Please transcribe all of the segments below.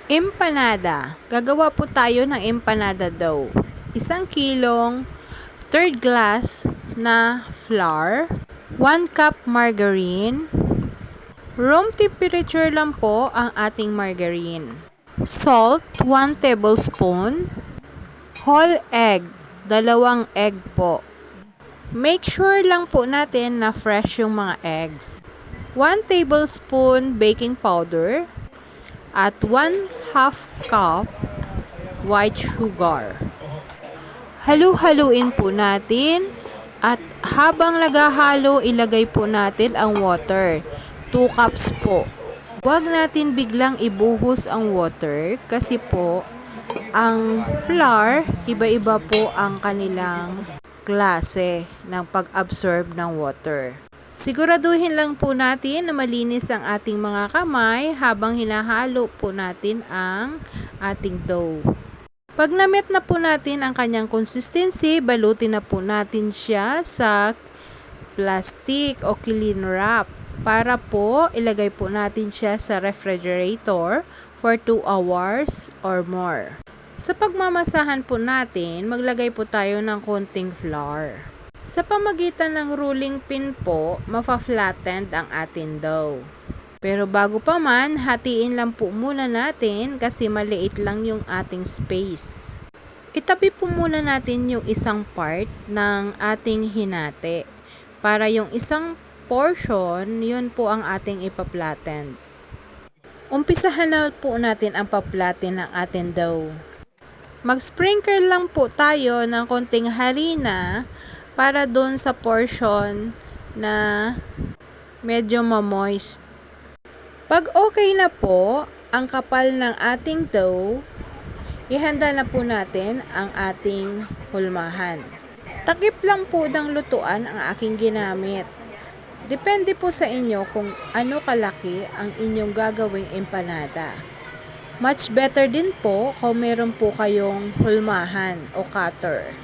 Empanada. Gagawa po tayo ng empanada dough. 1 kilong third glass na flour, 1 cup margarine, room temperature lang po ang ating margarine, salt, 1 tablespoon, whole egg, 2 egg po. Make sure lang po natin na fresh yung mga eggs. 1 tablespoon baking powder at 1/2 cup white sugar. Halu-haluin po natin at habang naghahalo, ilagay po natin ang water. 2 cups po. Huwag natin biglang ibuhos ang water kasi po ang flour, iba-iba po ang kanilang klase ng pag-absorb ng water. Siguraduhin lang po natin na malinis ang ating mga kamay habang hinahalo po natin ang ating dough. Pag na-met na po natin ang kanyang consistency, balutin na po natin siya sa plastic o cling wrap para po ilagay po natin siya sa refrigerator for 2 hours or more. Sa pagmamasahan po natin, maglagay po tayo ng konting flour. Sa pamagitan ng ruling pin po, mafa-flattened ang ating dough. Pero bago pa man, hatiin lang po muna natin kasi maliit lang yung ating space. Itabi po muna natin yung isang part ng ating hinati. Para yung isang portion, yun po ang ating ipa-flatten. Umpisahan na po natin ang pa-flatten ng ating dough. Mag-sprinkle lang po tayo ng konting harina para doon sa portion na medyo ma-moist. Pag okay na po ang kapal ng ating dough, ihanda na po natin ang ating hulmahan. Takip lang po ng lutuan ang aking ginamit. Depende po sa inyo kung ano kalaki ang inyong gagawing empanada. Much better din po kung meron po kayong hulmahan o cutter.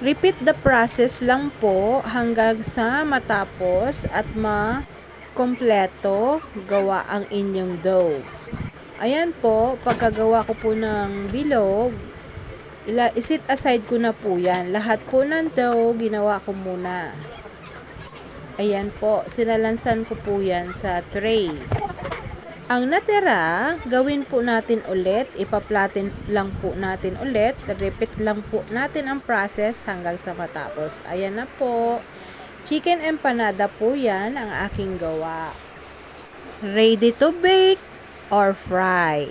Repeat the process lang po hanggang sa matapos at kompleto gawa ang inyong dough. Ayan po, pagkagawa ko po ng bilog, isit aside ko na po yan. Lahat po ng dough, ginawa ko muna. Ayan po, sinalansan ko po yan sa tray. Ang natira, gawin po natin ulit, ipa-flatten lang po natin ulit, repeat lang po natin ang process hanggang sa matapos. Ayan na po, chicken empanada po yan ang aking gawa. Ready to bake or fry.